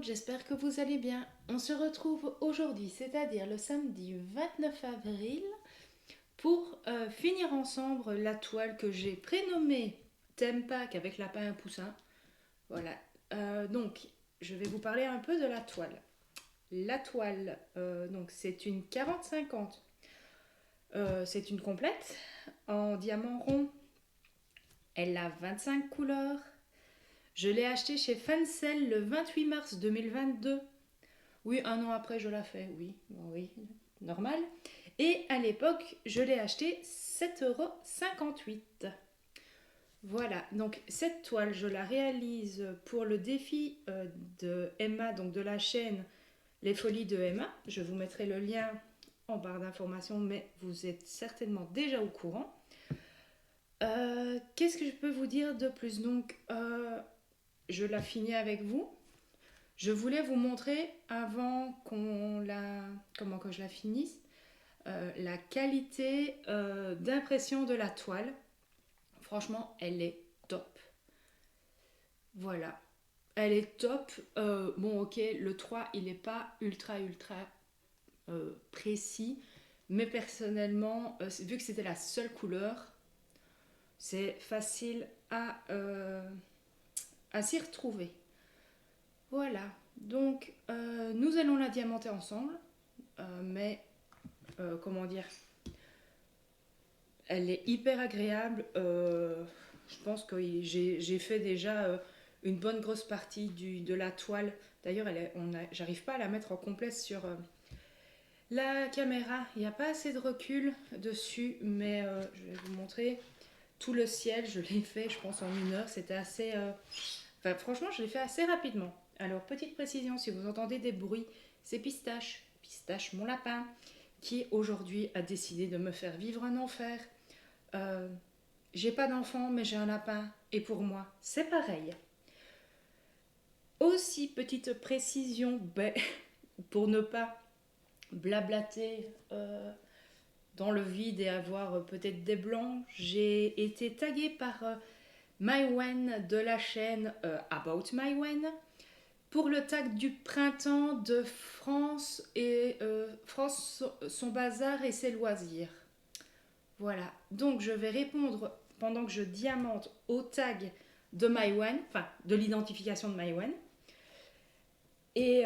monde, j'espère que vous allez bien. On se retrouve aujourd'hui, c'est-à-dire le samedi 29 avril, pour finir ensemble la toile que j'ai prénommée Thème Pâques avec lapin et poussin. Voilà. Donc, je vais vous parler un peu de la toile. La toile, donc c'est une 40-50. C'est une complète en diamant rond. Elle a 25 couleurs. Je l'ai achetée chez Fancel le 28 mars 2022. Oui, un an après, je la fais, oui, oui, normal. Et à l'époque, je l'ai acheté 7,58 €. Voilà, donc cette toile, je la réalise pour le défi de Emma, donc de la chaîne Les Folies de Emma. Je vous mettrai le lien en barre d'informations, mais vous êtes certainement déjà au courant. Qu'est-ce que je peux vous dire de plus? Donc, je la finis avec vous. Je voulais vous montrer, avant comment que je la finisse, la qualité d'impression de la toile. Franchement, elle est top. Voilà. Elle est top. Bon, ok, le 3, il n'est pas ultra précis. Mais personnellement, vu que c'était la seule couleur, c'est facile à s'y retrouver. Voilà. Donc, nous allons la diamanter ensemble. Mais comment dire, elle est hyper agréable. Je pense que j'ai fait déjà une bonne grosse partie de la toile. D'ailleurs, j'arrive pas à la mettre en complet sur la caméra. Il n'y a pas assez de recul dessus, mais je vais vous montrer tout le ciel. Je l'ai fait, je pense, en 1 heure. C'était assez. Enfin, franchement, je l'ai fait assez rapidement. Alors, petite précision, si vous entendez des bruits, c'est Pistache. Pistache, mon lapin, qui aujourd'hui a décidé de me faire vivre un enfer. Euh, j'ai pas d'enfant, mais j'ai un lapin, et pour moi, c'est pareil. Aussi, petite précision, pour ne pas blablater dans le vide et avoir peut-être des blancs, j'ai été taguée par Mywen de la chaîne About Mywen pour le tag du printemps de France et France, son bazar et ses loisirs. Voilà, donc je vais répondre pendant que je diamante au tag de MyOne, enfin de l'identification de MyOne. Et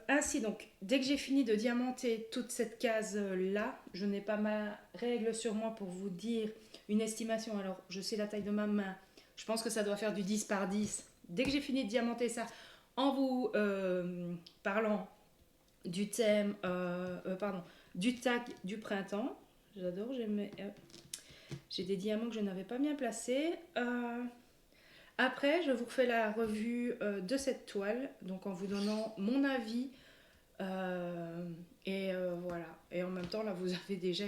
ainsi donc, dès que j'ai fini de diamanter toute cette case-là, je n'ai pas ma règle sur moi pour vous dire une estimation. Alors, je sais la taille de ma main, je pense que ça doit faire du 10 par 10. Dès que j'ai fini de diamanter ça, en vous parlant du thème, pardon, du tag du printemps, j'adore, j'ai des diamants que je n'avais pas bien placés. Après, je vous refais la revue de cette toile, donc en vous donnant mon avis. Voilà. Et en même temps, là, vous avez déjà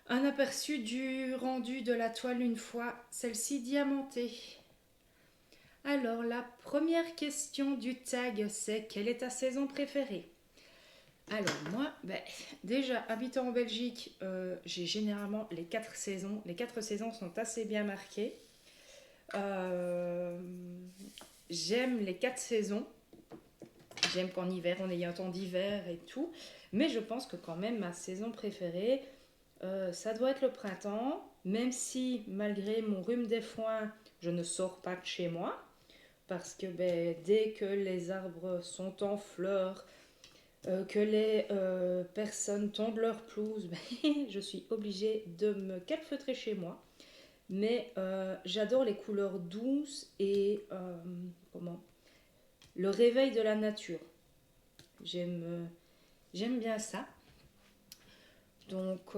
un aperçu du rendu de la toile une fois celle-ci diamantée. Alors, la première question du tag, c'est: quelle est ta saison préférée? Alors moi, déjà habitant en Belgique, j'ai généralement les 4 saisons. Les 4 saisons sont assez bien marquées. Euh, J'aime les 4 saisons. J'aime qu'en hiver, on ait un temps d'hiver et tout. Mais je pense que quand même ma saison préférée, ça doit être le printemps. Même si malgré mon rhume des foins, je ne sors pas de chez moi. Parce que dès que les arbres sont en fleurs, que les personnes tondent leur pelouse, je suis obligée de me calfeutrer chez moi. Mais j'adore les couleurs douces et le réveil de la nature. J'aime bien ça. Donc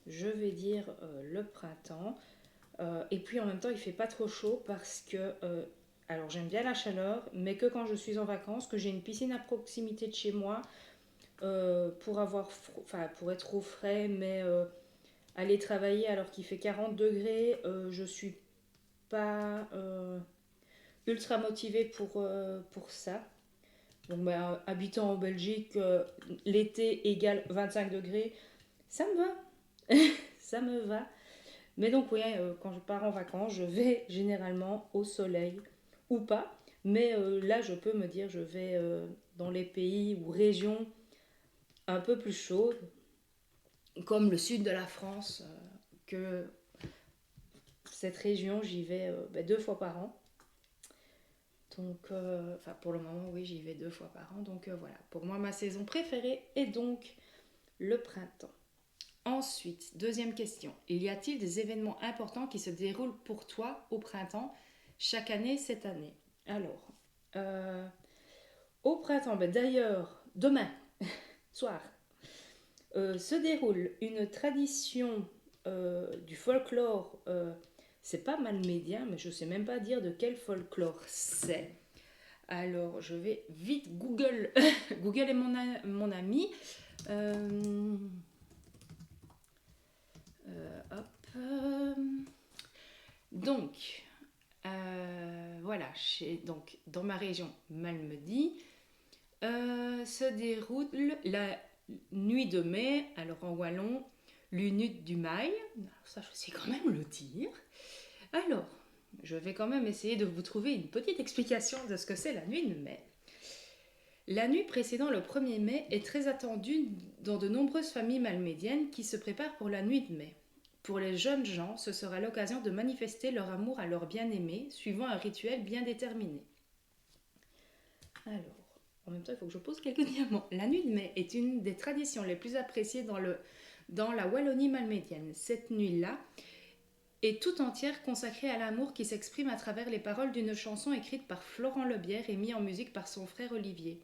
je vais dire le printemps. Et puis en même temps, il fait pas trop chaud parce que alors j'aime bien la chaleur, mais que quand je suis en vacances, que j'ai une piscine à proximité de chez moi, pour être au frais, mais aller travailler alors qu'il fait 40 degrés, je suis pas ultra motivée pour ça. Donc habitant en Belgique, l'été égale 25 degrés, ça me va. Ça me va. Mais donc oui, quand je pars en vacances, je vais généralement au soleil ou pas. Mais là, je peux me dire, je vais dans les pays ou régions un peu plus chaudes, comme le sud de la France, que cette région, j'y vais 2 fois par an. Donc, enfin, pour le moment, oui, j'y vais 2 fois par an. Donc, voilà. Pour moi, ma saison préférée est donc le printemps. Ensuite, deuxième question. Y a-t-il des événements importants qui se déroulent pour toi au printemps chaque année cette année? Alors, euh, au printemps, d'ailleurs, demain soir, se déroule une tradition du folklore. C'est pas malmédien, mais je sais même pas dire de quel folklore c'est. Alors, je vais vite Google. Google est mon ami. Euh, hop. Donc, voilà, donc, dans ma région Malmedy, se déroule la nuit de mai, alors en wallon, l'unut du mail. Ça, je sais quand même le dire. Alors, je vais quand même essayer de vous trouver une petite explication de ce que c'est la nuit de mai. La nuit précédant le 1er mai est très attendue dans de nombreuses familles malmédiennes qui se préparent pour la nuit de mai. Pour les jeunes gens, ce sera l'occasion de manifester leur amour à leur bien-aimé, suivant un rituel bien déterminé. Alors, en même temps, il faut que je pose quelques diamants. La nuit de mai est une des traditions les plus appréciées dans la Wallonie malmédienne. Cette nuit-là est tout entière consacrée à l'amour qui s'exprime à travers les paroles d'une chanson écrite par Florent Lebière et mise en musique par son frère Olivier.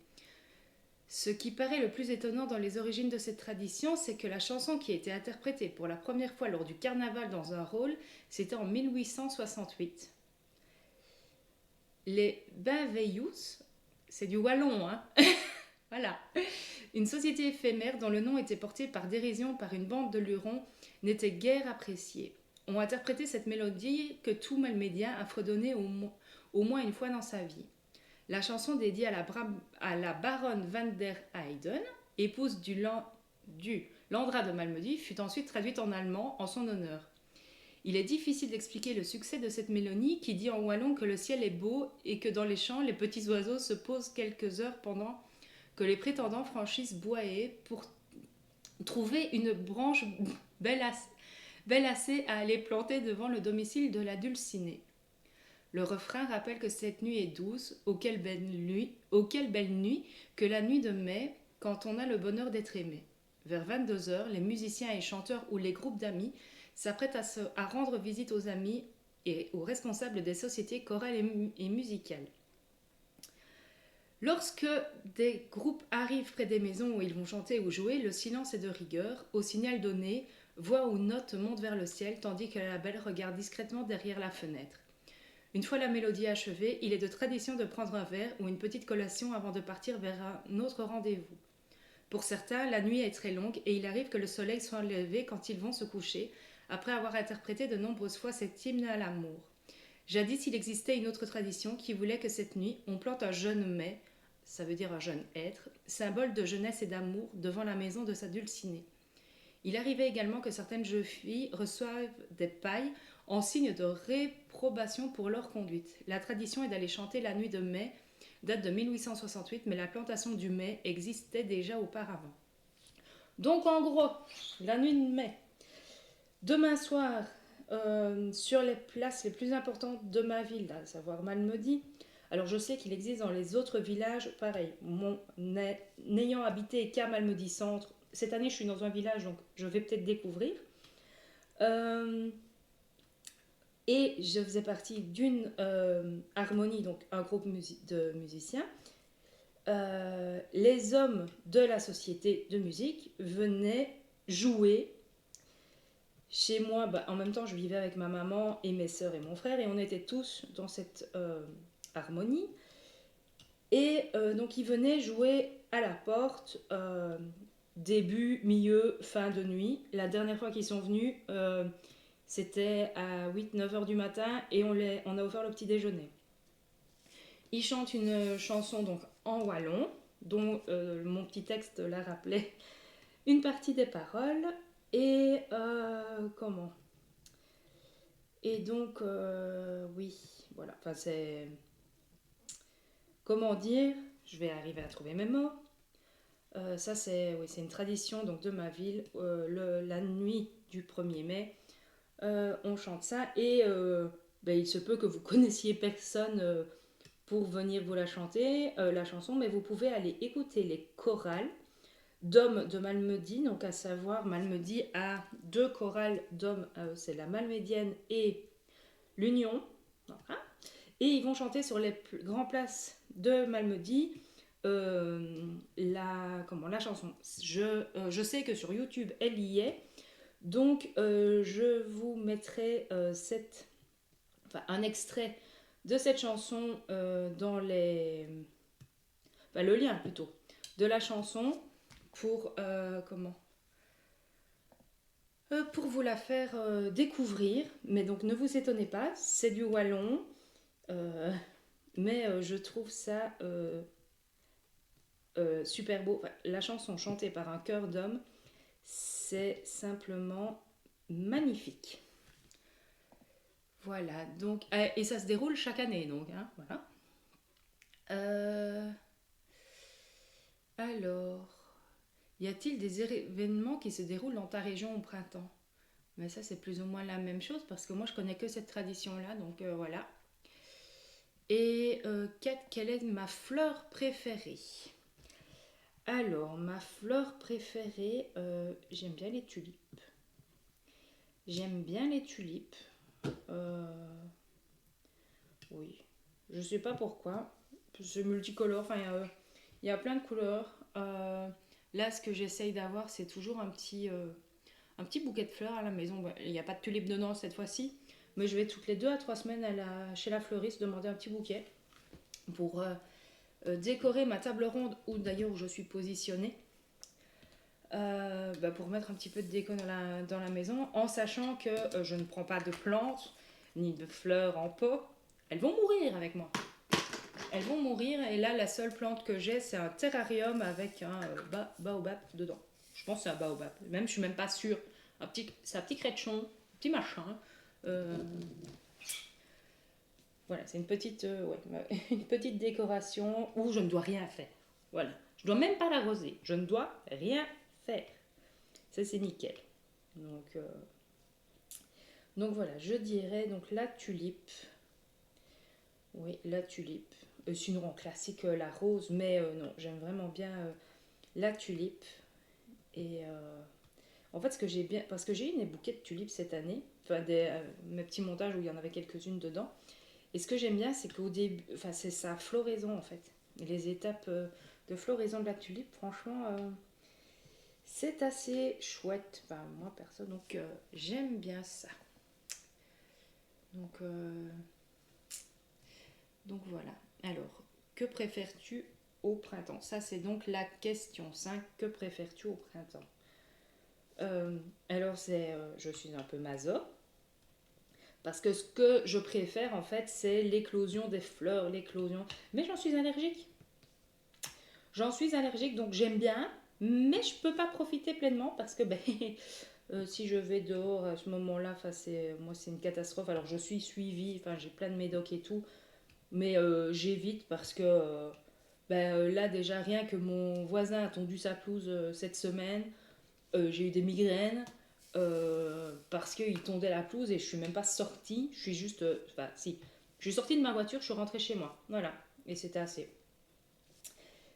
Ce qui paraît le plus étonnant dans les origines de cette tradition, c'est que la chanson qui a été interprétée pour la première fois lors du carnaval dans un rôle, c'était en 1868. Les Bainveillous, c'est du wallon, hein. Voilà. Une société éphémère dont le nom était porté par dérision par une bande de lurons n'était guère appréciée. On interprété cette mélodie que tout malmédien a fredonné au moins une fois dans sa vie. La chanson dédiée à la baronne van der Heyden, épouse du Landrat de Malmedy, fut ensuite traduite en allemand en son honneur. Il est difficile d'expliquer le succès de cette mélodie qui dit en wallon que le ciel est beau et que dans les champs, les petits oiseaux se posent quelques heures pendant que les prétendants franchissent bois et haies pour trouver une branche belle assez à aller planter devant le domicile de la dulcinée. Le refrain rappelle que cette nuit est douce, auquel belle nuit que la nuit de mai, quand on a le bonheur d'être aimé. Vers 22h, les musiciens et chanteurs ou les groupes d'amis s'apprêtent à rendre visite aux amis et aux responsables des sociétés chorales et musicales. Lorsque des groupes arrivent près des maisons où ils vont chanter ou jouer, le silence est de rigueur. Au signal donné, voix ou notes montent vers le ciel, tandis que la belle regarde discrètement derrière la fenêtre. Une fois la mélodie achevée, il est de tradition de prendre un verre ou une petite collation avant de partir vers un autre rendez-vous. Pour certains, la nuit est très longue et il arrive que le soleil soit levé quand ils vont se coucher, après avoir interprété de nombreuses fois cet hymne à l'amour. Jadis, il existait une autre tradition qui voulait que cette nuit, on plante un jeune mai, ça veut dire un jeune être, symbole de jeunesse et d'amour, devant la maison de sa dulcinée. Il arrivait également que certaines jeunes filles reçoivent des pailles en signe de réprobation pour leur conduite. La tradition est d'aller chanter la nuit de mai, date de 1868, mais la plantation du mai existait déjà auparavant. Donc en gros, la nuit de mai. Demain soir, sur les places les plus importantes de ma ville, à savoir Malmedy. Alors je sais qu'il existe dans les autres villages, pareil. N'ayant habité qu'à Malmedy Centre, cette année je suis dans un village, donc je vais peut-être découvrir. Et je faisais partie d'une harmonie, donc un groupe de musiciens. Les hommes de la société de musique venaient jouer chez moi. En même temps, je vivais avec ma maman et mes sœurs et mon frère, et on était tous dans cette harmonie. Et donc, ils venaient jouer à la porte, début, milieu, fin de nuit. La dernière fois qu'ils sont venus, c'était à 8-9 heures du matin, et on a offert le petit déjeuner. Ils chantent une chanson donc en wallon, dont mon petit texte la rappelait une partie des paroles. Et comment Et donc, oui, voilà. Enfin, c'est. comment dire, je vais arriver à trouver mes mots. Ça, c'est oui, une tradition donc, de ma ville. La nuit du 1er mai, on chante ça et ben, il se peut que vous connaissiez personne pour venir vous la chanter, la chanson, mais vous pouvez aller écouter les chorales d'hommes de Malmedy, donc à savoir Malmedy a deux chorales d'hommes, c'est la Malmédienne et l'Union, voilà. Et ils vont chanter sur les grandes places de Malmedy la chanson. Je sais que sur YouTube elle y est, donc je vous mettrai un extrait de cette chanson dans le lien plutôt de la chanson pour vous la faire découvrir. Mais donc ne vous étonnez pas, c'est du wallon, mais je trouve ça super beau. Enfin, la chanson chantée par un chœur d'hommes, c'est simplement magnifique. Voilà, donc, et ça se déroule chaque année, donc, hein, voilà. Alors, y a-t-il des événements qui se déroulent dans ta région au printemps? Mais ça, c'est plus ou moins la même chose parce que moi, je connais que cette tradition-là, donc voilà. Et quelle est ma fleur préférée? Alors, ma fleur préférée, j'aime bien les tulipes. J'aime bien les tulipes. Oui, je sais pas pourquoi. C'est multicolore, enfin, il y a plein de couleurs. Là, ce que j'essaye d'avoir, c'est toujours un petit bouquet de fleurs à la maison. Il n'y a pas de tulipes dedans cette fois-ci, mais je vais toutes les 2 à 3 semaines chez la fleuriste demander un petit bouquet pour décorer ma table ronde, où d'ailleurs je suis positionnée, pour mettre un petit peu de déco dans la maison, en sachant que je ne prends pas de plantes ni de fleurs en pot. Elles vont mourir avec moi. Elles vont mourir, et là la seule plante que j'ai, c'est un terrarium avec un baobab dedans. Je pense que c'est un baobab. Même, je suis même pas sûre. C'est un petit crétchon, un petit machin. Euh, voilà, c'est une petite décoration où je ne dois rien faire. Voilà. Je dois même pas l'arroser. Je ne dois rien faire. Ça, c'est nickel. Donc, donc voilà, je dirais donc la tulipe. Oui, la tulipe. Sinon, en classique, la rose. Mais non, j'aime vraiment bien la tulipe. Et en fait, ce que j'ai bien. Parce que j'ai eu des bouquets de tulipes cette année. Enfin, mes petits montages où il y en avait quelques-unes dedans. Et ce que j'aime bien, c'est qu'au début. Enfin, c'est sa floraison, en fait. Les étapes de floraison de la tulipe, franchement, c'est assez chouette. Enfin, moi, perso, donc j'aime bien ça. Donc, donc voilà. Alors, que préfères-tu au printemps? Ça, c'est donc la question 5. Que préfères-tu au printemps? Alors, je suis un peu maso. Parce que ce que je préfère, en fait, c'est l'éclosion des fleurs, l'éclosion. Mais j'en suis allergique. J'en suis allergique, donc j'aime bien. Mais je peux pas profiter pleinement parce que si je vais dehors à ce moment-là, moi, c'est une catastrophe. Alors, je suis suivie, j'ai plein de médocs et tout. Mais j'évite parce que là, déjà, rien que mon voisin a tondu sa pelouse cette semaine, j'ai eu des migraines parce qu'il tondait la pelouse et je suis même pas sortie. Je suis juste. Si. Je suis sortie de ma voiture, je suis rentrée chez moi. Voilà. Et c'était assez.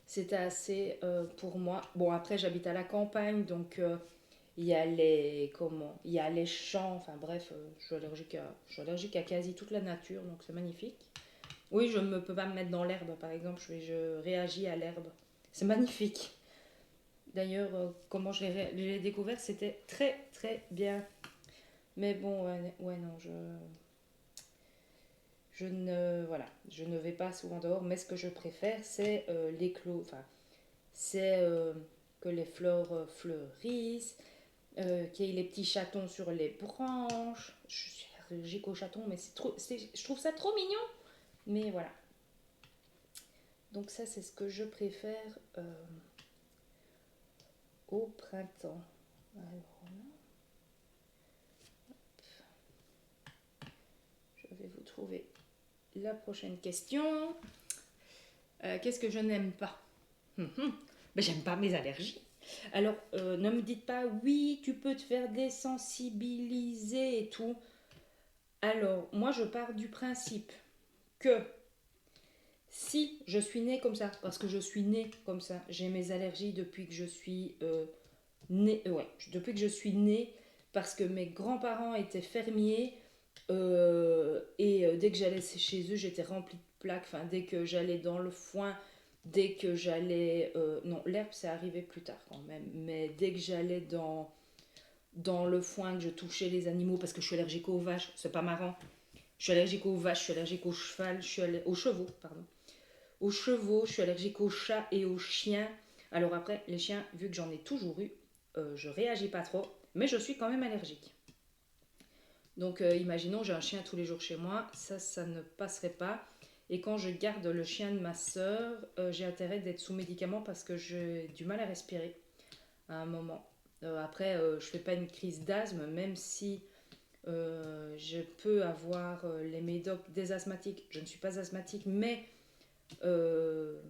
C'était assez pour moi. Bon, après, j'habite à la campagne, donc il y a il y a les champs. Enfin, bref, je suis allergique à quasi toute la nature, donc c'est magnifique. Oui, je ne peux pas me mettre dans l'herbe, par exemple. Je réagis à l'herbe. C'est magnifique. D'ailleurs, comment l'ai découvert, c'était très très bien. Mais bon, ouais, non, je ne vais pas souvent dehors. Mais ce que je préfère, c'est l'éclos. Enfin, c'est que les fleurs fleurissent, qu'il y ait les petits chatons sur les branches. Je suis allergique aux chatons, mais je trouve ça trop mignon. Mais voilà. Donc ça, c'est ce que je préfère au printemps. Alors là, je vais vous trouver la prochaine question. Qu'est-ce que je n'aime pas? Ben, j'aime pas mes allergies. Alors, ne me dites pas, oui, tu peux te faire désensibiliser et tout. Alors, moi, je pars du principe que si je suis née comme ça, parce que je suis née comme ça, j'ai mes allergies depuis que je suis née, ouais, depuis que je suis née, parce que mes grands-parents étaient fermiers et dès que j'allais chez eux, j'étais remplie de plaques. Enfin, dès que j'allais dans le foin, dès que j'allais, non, l'herbe, c'est arrivé plus tard quand même, mais dès que j'allais dans le foin, que je touchais les animaux, parce que je suis allergique aux vaches, c'est pas marrant. Je suis allergique aux vaches, je suis allergique aux cheval, aux chevaux, pardon. Aux chevaux, je suis allergique aux chats et aux chiens. Alors après, les chiens, vu que j'en ai toujours eu, je réagis pas trop, mais je suis quand même allergique. Donc imaginons, j'ai un chien tous les jours chez moi, ça ne passerait pas. Et quand je garde le chien de ma soeur, j'ai intérêt d'être sous médicaments parce que j'ai du mal à respirer à un moment. Après, je fais pas une crise d'asthme, même si je peux avoir les médocs des asthmatiques. Je ne suis pas asthmatique, mais euh,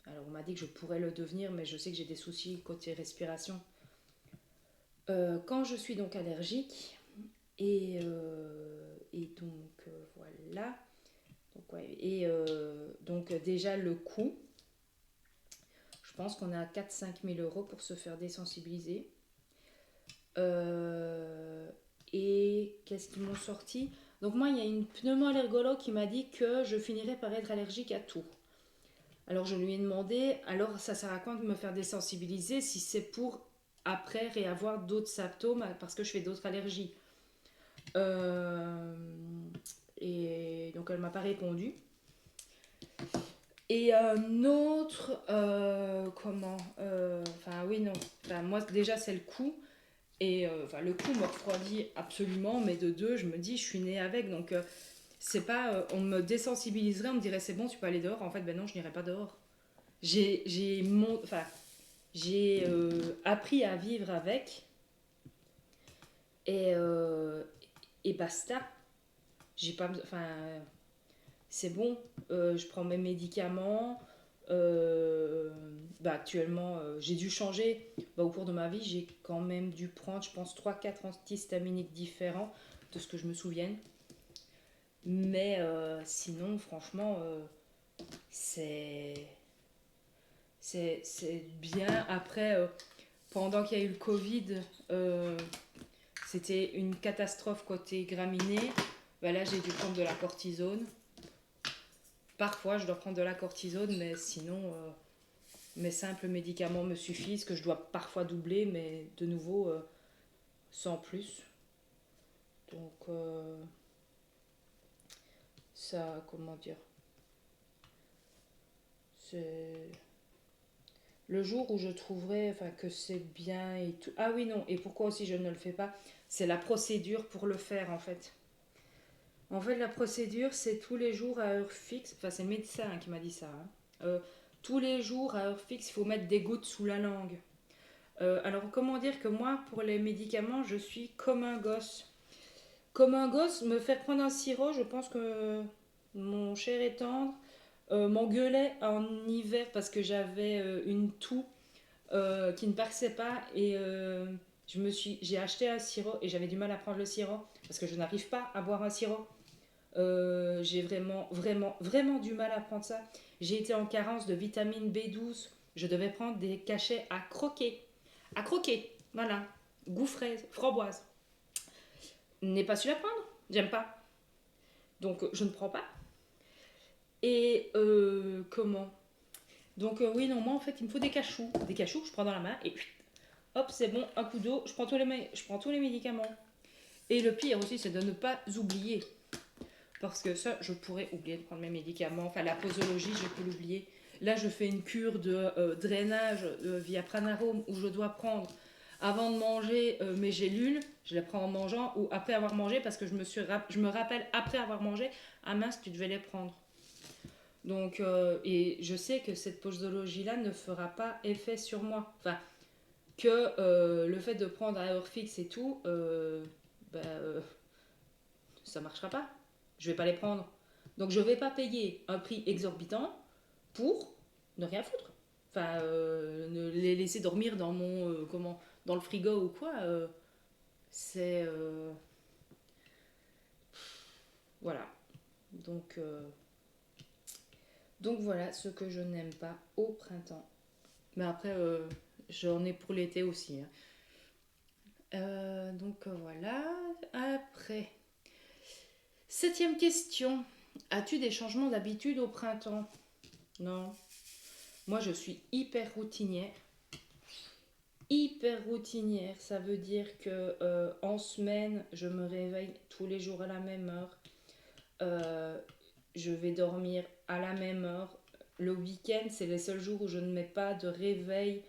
alors on m'a dit que je pourrais le devenir, mais je sais que j'ai des soucis côté respiration. Quand je suis donc allergique, et donc voilà. Donc, ouais, donc déjà le coût, je pense qu'on est à 4 5 000 € pour se faire désensibiliser. Euh, et qu'est-ce qu'ils m'ont sorti? Donc moi, il y a une pneumo-allergologue qui m'a dit que je finirais par être allergique à tout. Alors je lui ai demandé, alors ça sert à quoi de me faire désensibiliser si c'est pour après réavoir d'autres symptômes parce que je fais d'autres allergies. Euh, et donc elle m'a pas répondu. Et un autre, enfin oui non, enfin, moi déjà c'est le coup. Et enfin, le coup me refroidit absolument, mais de deux, je me dis, je suis née avec, donc c'est pas, on me désensibiliserait, on me dirait c'est bon, tu peux aller dehors. En fait, ben non, je n'irai pas dehors. Enfin, j'ai appris à vivre avec et, euh, et basta. J'ai pas, enfin, c'est bon. Je prends mes médicaments. Euh, Actuellement, j'ai dû changer. Au cours de ma vie, j'ai quand même dû prendre, je pense, 3 4 antihistaminiques différents de ce que je me souvienne. Mais sinon, franchement, c'est c'est bien. Après, pendant qu'il y a eu le Covid, euh, c'était une catastrophe côté graminées. Là, j'ai dû prendre de la cortisone. Parfois, je dois prendre de la cortisone, mais sinon, mes simples médicaments me suffisent, que je dois parfois doubler, mais de nouveau, sans plus. Donc, ça, comment dire, c'est le jour où je trouverai enfin, que c'est bien et tout. Ah oui, non, et pourquoi aussi je ne le fais pas? C'est la procédure pour le faire, en fait. En fait, la procédure, c'est tous les jours à heure fixe. Enfin, c'est le médecin qui m'a dit ça. Hein. Tous les jours à heure fixe, il faut mettre des gouttes sous la langue. Alors, comment dire que moi, pour les médicaments, je suis comme un gosse. Comme un gosse, me faire prendre un sirop, je pense que mon cher et tendre m'engueulait en hiver parce que j'avais une toux qui ne passait pas et j'ai acheté un sirop et j'avais du mal à prendre le sirop parce que je n'arrive pas à boire un sirop. J'ai vraiment, vraiment, vraiment du mal à prendre ça. J'ai été en carence de vitamine B12. Je devais prendre des cachets à croquer. À croquer, voilà. Goût fraise, framboise. N'est pas su la prendre. J'aime pas. Donc je ne prends pas. Et comment? Donc oui, non, moi en fait, il me faut des cachous. Des cachous que je prends dans la main et hop, c'est bon, un coup d'eau, je prends tous les médicaments. Et le pire aussi, c'est de ne pas oublier. Parce que ça, je pourrais oublier de prendre mes médicaments. Enfin, la posologie, je peux l'oublier. Là, je fais une cure de drainage via Pranarome où je dois prendre avant de manger mes gélules. Je les prends en mangeant ou après avoir mangé parce que je me rappelle après avoir mangé. Ah mince, tu devais les prendre. Donc, et je sais que cette posologie-là ne fera pas effet sur moi. Enfin, que le fait de prendre à heure fixe et tout, bah, ça marchera pas. Je vais pas les prendre. Donc je vais pas payer un prix exorbitant pour ne rien foutre. Enfin, ne les laisser dormir dans mon dans le frigo ou quoi. C'est voilà. Donc donc voilà ce que je n'aime pas au printemps. Mais après, j'en ai pour l'été aussi, hein. Donc voilà. Après, septième question. As-tu des changements d'habitude au printemps? Non. Moi, je suis hyper routinière. Hyper routinière, ça veut dire que en semaine, je me réveille tous les jours à la même heure. Euh, je vais dormir à la même heure. Le week-end, c'est les seuls jours où je ne mets pas de réveil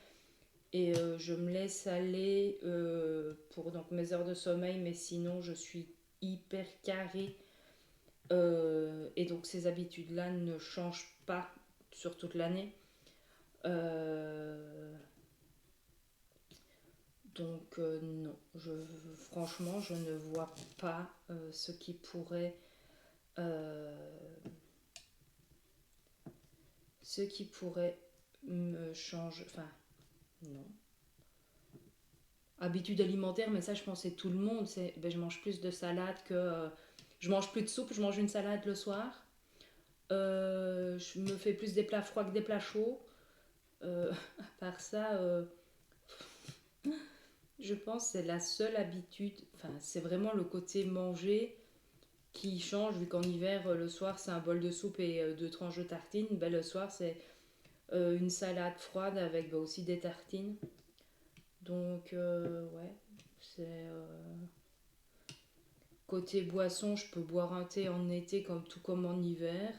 et je me laisse aller pour donc mes heures de sommeil, mais sinon, je suis hyper carrée. Et donc, ces habitudes-là ne changent pas sur toute l'année. Euh, donc non, franchement, je ne vois pas euh, ce qui pourrait me changer. Enfin, non. Habitude alimentaire, mais ça, je pense que c'est tout le monde. Je mange plus de salade que. Je mange plus de soupe, je mange une salade le soir. Je me fais plus des plats froids que des plats chauds. À part ça, je pense que c'est la seule habitude. Enfin, c'est vraiment le côté manger qui change, vu qu'en hiver, le soir, c'est un bol de soupe et deux tranches de tartines. Ben, le soir, c'est une salade froide avec aussi des tartines. Donc, ouais, c'est. Côté boisson, je peux boire un thé en été tout comme en hiver.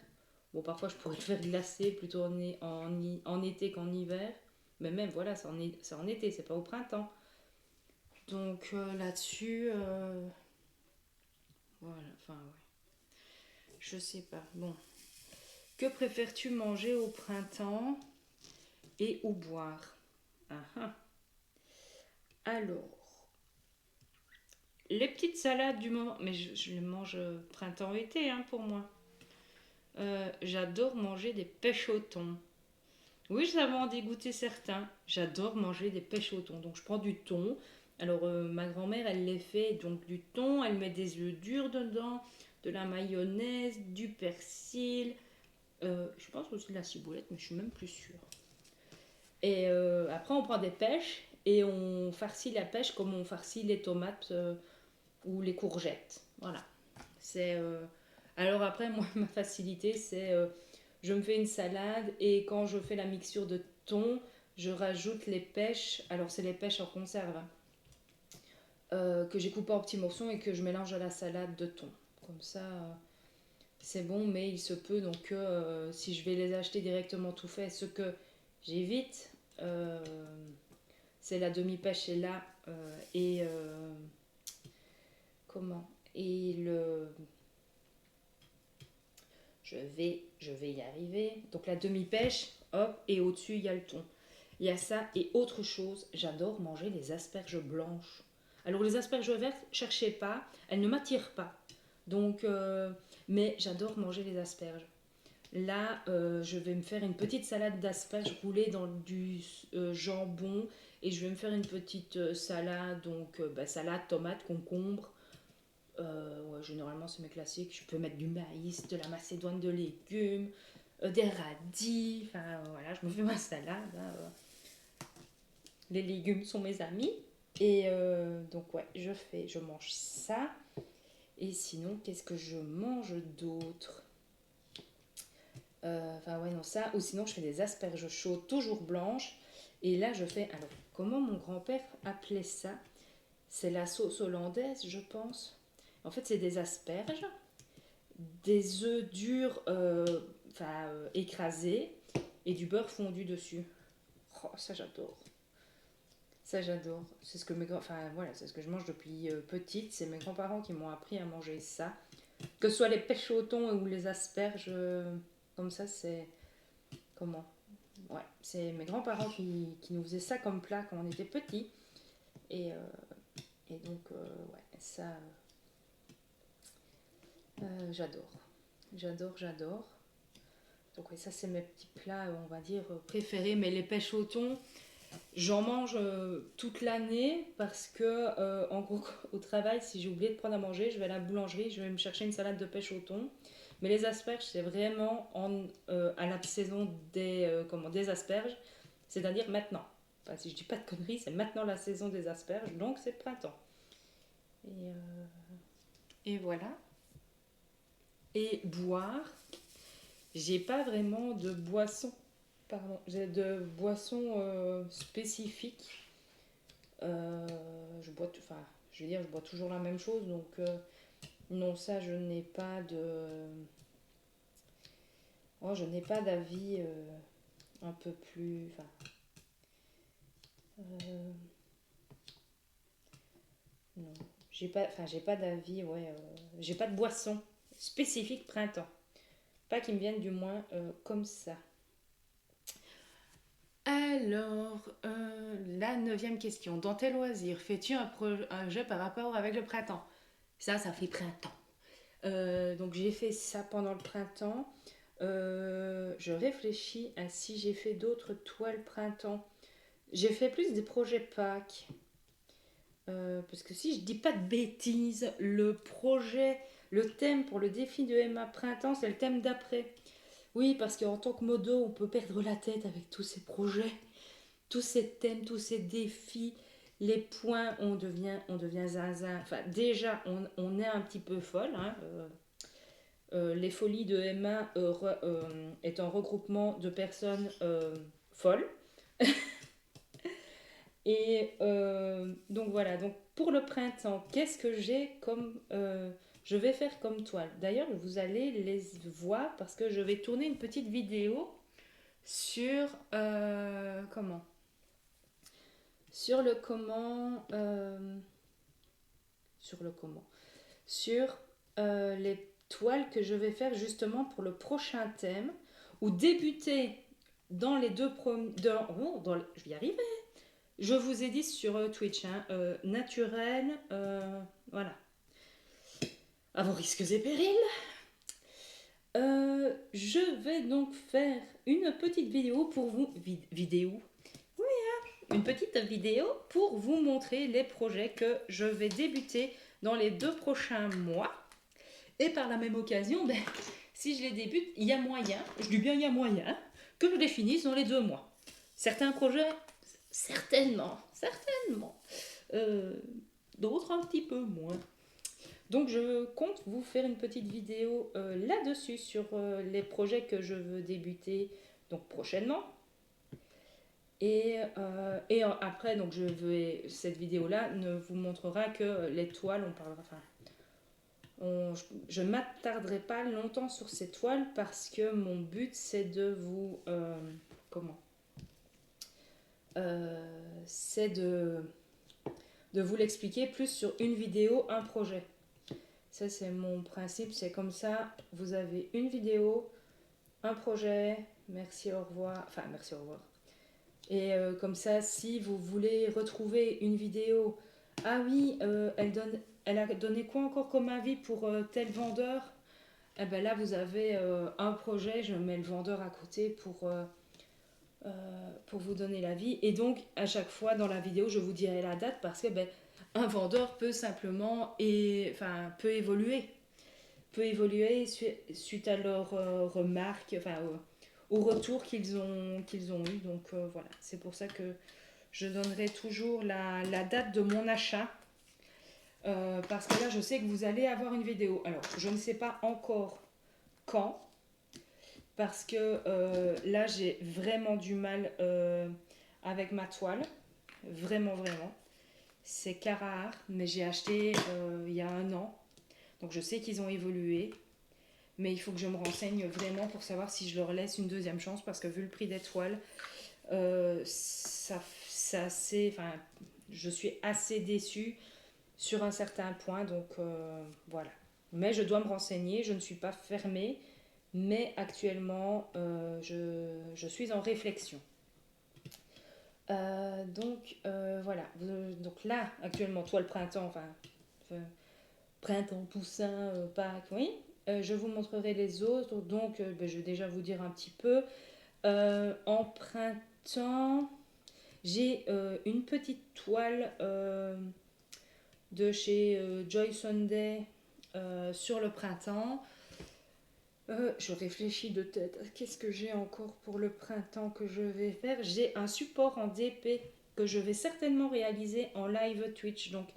Bon, parfois, je pourrais le faire glacer plutôt en été qu'en hiver. Mais même, voilà, c'est en été, c'est pas au printemps. Donc, là-dessus, voilà, enfin, ouais. Je sais pas. Bon. Que préfères-tu manger au printemps et ou boire? Ah, ah. Alors, les petites salades du moment, mais je les mange printemps-été hein, pour moi. J'adore manger des pêches au thon. Oui, ça va en dégoûter certains. J'adore manger des pêches au thon. Donc je prends du thon. Alors ma grand-mère, elle les fait donc du thon, elle met des œufs durs dedans, de la mayonnaise, du persil, je pense aussi de la ciboulette, mais je suis même plus sûre. Et après, on prend des pêches et on farcit la pêche comme on farcit les tomates ou les courgettes. Voilà. C'est alors après, moi, ma facilité, c'est je me fais une salade et quand je fais la mixture de thon, je rajoute les pêches. Alors c'est les pêches en conserve hein, que j'ai coupées en petits morceaux et que je mélange à la salade de thon. Comme ça, c'est bon, mais il se peut donc que si je vais les acheter directement tout fait, ce que j'évite, euh, c'est la demi-pêche est là et comment et le je vais y arriver. Donc la demi-pêche, hop, et au-dessus il y a le thon. Il y a ça et autre chose, j'adore manger les asperges blanches. Alors les asperges vertes, cherchez pas, elles ne m'attirent pas. Donc, mais j'adore manger les asperges. Là, je vais me faire une petite salade d'asperges roulée dans du jambon et je vais me faire une petite salade, donc salade, tomate, concombre. Ouais, généralement, c'est mes classiques. Je peux mettre du maïs, de la macédoine de légumes, des radis. Enfin, voilà, je me fais ma salade, hein. Les légumes sont mes amis. Et donc, ouais, je mange ça. Et sinon, qu'est-ce que je mange d'autre? Enfin, ouais, non, ça. Ou sinon, je fais des asperges chaudes, toujours blanches. Et là, je fais. Alors, comment mon grand-père appelait ça? C'est la sauce hollandaise, je pense. En fait, c'est des asperges, des œufs durs écrasés et du beurre fondu dessus. Oh, ça j'adore. Ça j'adore. C'est ce que voilà, c'est ce que je mange depuis petite. C'est mes grands-parents qui m'ont appris à manger ça. Que ce soit les pêches au thon ou les asperges, comme ça, c'est comment? Ouais, c'est mes grands-parents qui nous faisaient ça comme plat quand on était petits. Et, donc, ouais, ça, j'adore. J'adore, j'adore. Donc oui, ça c'est mes petits plats, on va dire, préférés. Mais les pêches au thon, j'en mange toute l'année parce que, en gros, au travail, si j'ai oublié de prendre à manger, je vais à la boulangerie, je vais me chercher une salade de pêche au thon. Mais les asperges, c'est vraiment à la saison des asperges, c'est-à-dire maintenant. Enfin, si je dis pas de conneries, c'est maintenant la saison des asperges, donc c'est printemps. Et voilà. Et boire, j'ai pas vraiment de boisson, pardon, j'ai de boisson spécifique. Enfin, je veux dire, je bois toujours la même chose, donc non, ça, je n'ai pas je n'ai pas d'avis un peu plus, enfin, euh, non, j'ai pas d'avis, ouais, j'ai pas de boisson spécifique printemps, pas qui me viennent du moins comme ça. Alors, la neuvième question. Dans tes loisirs, fais-tu un jeu par rapport avec le printemps? Ça fait printemps. Donc j'ai fait ça pendant le printemps. Je réfléchis à si j'ai fait d'autres toiles printemps. J'ai fait plus des projets Pâques. Parce que si je dis pas de bêtises, le thème pour le défi de Emma printemps, c'est le thème d'après. Oui, parce qu'en tant que modo, on peut perdre la tête avec tous ces projets, tous ces thèmes, tous ces défis, les points, on devient zinzin. Enfin, déjà, on est un petit peu folle. Hein, les folies de Emma est un regroupement de personnes folles. Et donc voilà, donc pour le printemps, qu'est-ce que j'ai comme... je vais faire comme toile. D'ailleurs, vous allez les voir parce que je vais tourner une petite vidéo sur... comment Sur le comment... sur le comment Sur les toiles que je vais faire justement pour le prochain thème ou débuter dans les deux premiers... je vais y arriver. Je vous ai dit sur Twitch, hein, naturel, voilà, à vos risques et périls. Je vais donc faire une petite vidéo pour vous. Vidéo. Oui, hein, une petite vidéo pour vous montrer les projets que je vais débuter dans les 2 prochains mois. Et par la même occasion, ben, si je les débute, il y a moyen, je dis bien il y a moyen, que je les finisse dans les 2 mois. Certains projets, certainement. Euh, D'autres un petit peu moins. Donc je compte vous faire une petite vidéo là-dessus sur les projets que je veux débuter donc prochainement. Et après, donc cette vidéo-là ne vous montrera que les toiles, on parlera, je ne m'attarderai pas longtemps sur ces toiles parce que mon but c'est de vous c'est de vous l'expliquer plus sur une vidéo, un projet. Ça c'est mon principe, c'est comme ça, vous avez une vidéo, un projet, merci, au revoir, enfin merci, au revoir. Et comme ça, si vous voulez retrouver une vidéo, ah oui, elle a donné quoi encore comme avis pour tel vendeur. Eh ben là, vous avez un projet, je mets le vendeur à côté pour vous donner l'avis. Et donc, à chaque fois dans la vidéo, je vous dirai la date parce que un vendeur peut simplement peut évoluer. Peut évoluer suite à leurs remarques, au retour qu'ils ont eu. Donc voilà, c'est pour ça que je donnerai toujours la date de mon achat. Parce que là, je sais que vous allez avoir une vidéo. Alors, je ne sais pas encore quand, parce que là, j'ai vraiment du mal avec ma toile. Vraiment, vraiment. C'est Carrare, mais j'ai acheté il y a un an. Donc, je sais qu'ils ont évolué. Mais il faut que je me renseigne vraiment pour savoir si je leur laisse une deuxième chance, parce que vu le prix des toiles, je suis assez déçue sur un certain point, donc voilà. Mais je dois me renseigner, je ne suis pas fermée, mais actuellement, je suis en réflexion. Donc voilà. Donc là, actuellement, toi le printemps, printemps, Toussaint, Pâques, oui. Je vous montrerai les autres. Donc, ben, je vais déjà vous dire un petit peu. En printemps, j'ai une petite toile de chez Joy Sunday sur le printemps. Je réfléchis de tête. Qu'est-ce que j'ai encore pour le printemps que je vais faire? J'ai un support en DP que je vais certainement réaliser en live Twitch. Donc,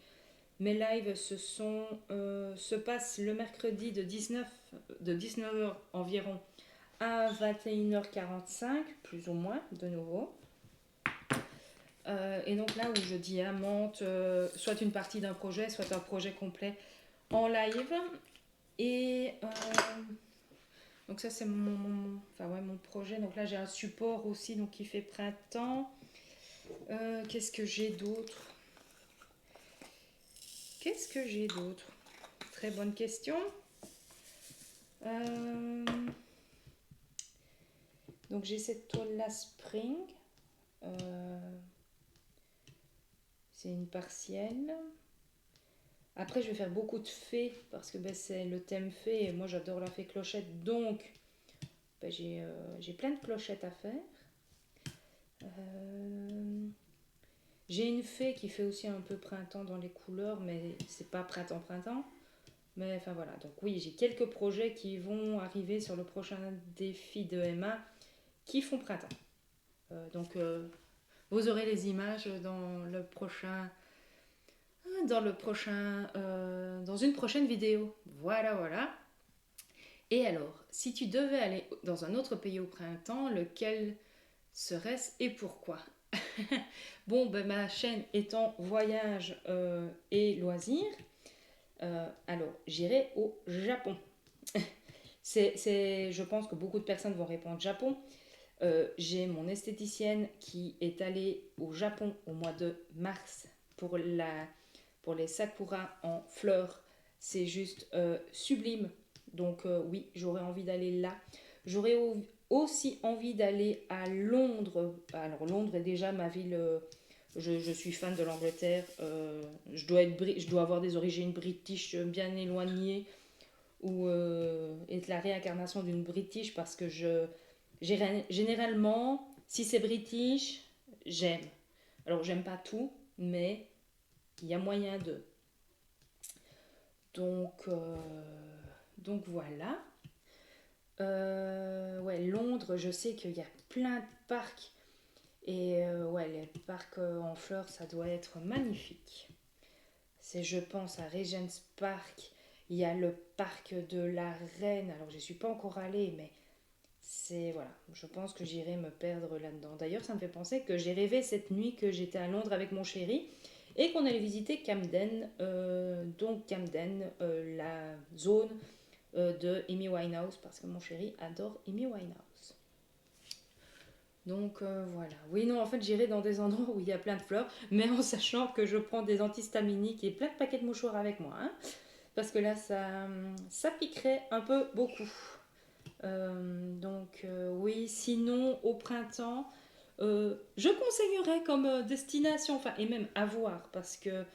mes lives se passent le mercredi de 19h environ à 21h45, plus ou moins, de nouveau. Et donc là où je diamante soit une partie d'un projet, soit un projet complet en live. Et donc ça c'est mon projet. Donc là j'ai un support aussi donc qui fait printemps. Qu'est-ce que j'ai d'autre? Très bonne question. Donc j'ai cette toile là Spring. C'est une partielle. Après, je vais faire beaucoup de fées parce que ben, c'est le thème fée et moi j'adore la fée clochette. Donc, ben, j'ai plein de clochettes à faire. J'ai une fée qui fait aussi un peu printemps dans les couleurs, mais c'est pas printemps-printemps. Mais enfin voilà, donc oui, j'ai quelques projets qui vont arriver sur le prochain défi de Emma qui font printemps. Donc, vous aurez les images dans une prochaine vidéo. Voilà. Et alors, si tu devais aller dans un autre pays au printemps, lequel serait-ce et pourquoi? Bon, ben, ma chaîne étant voyage et loisirs, alors j'irai au Japon. Je pense que beaucoup de personnes vont répondre Japon. J'ai mon esthéticienne qui est allée au Japon au mois de mars pour les sakuras en fleurs. C'est juste sublime. Donc oui, j'aurais envie d'aller là. J'aurais aussi envie d'aller à Londres. Alors Londres est déjà ma ville. Je suis fan de l'Angleterre. Je dois avoir des origines british bien éloignées ou être la réincarnation d'une british parce que généralement, si c'est british, j'aime. Alors j'aime pas tout, mais il y a moyen de. Donc voilà. Ouais, Londres, je sais qu'il y a plein de parcs. Et ouais, les parcs en fleurs, ça doit être magnifique. Je pense, à Regent's Park. Il y a le parc de la Reine. Alors, je suis pas encore allée, mais voilà. Je pense que j'irai me perdre là-dedans. D'ailleurs, ça me fait penser que j'ai rêvé cette nuit que j'étais à Londres avec mon chéri et qu'on allait visiter Camden. Donc, Camden, la zone de Amy Winehouse, parce que mon chéri adore Amy Winehouse. Donc voilà. Oui, non, en fait, j'irai dans des endroits où il y a plein de fleurs, mais en sachant que je prends des antihistaminiques et plein de paquets de mouchoirs avec moi. Hein, parce que là, ça piquerait un peu beaucoup. Donc oui, sinon, au printemps, je conseillerais comme destination, enfin, et même à voir, parce que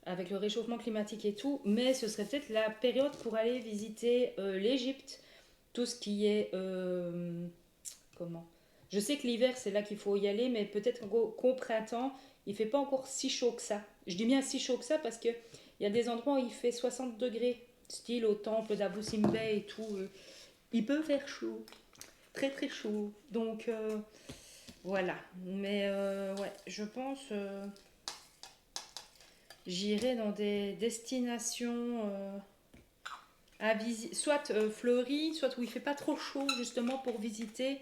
avec le réchauffement climatique et tout, mais ce serait peut-être la période pour aller visiter l'Égypte, tout ce qui est comment je sais que l'hiver c'est là qu'il faut y aller, mais peut-être qu'au printemps il fait pas encore si chaud que ça. Je dis bien si chaud que ça parce que il y a des endroits où il fait 60 degrés, style au temple d'Abu Simbel et tout. Il peut faire chaud, très très chaud. Donc voilà. Mais ouais, je pense j'irai dans des destinations à visiter, soit fleuries, soit où il fait pas trop chaud justement pour visiter.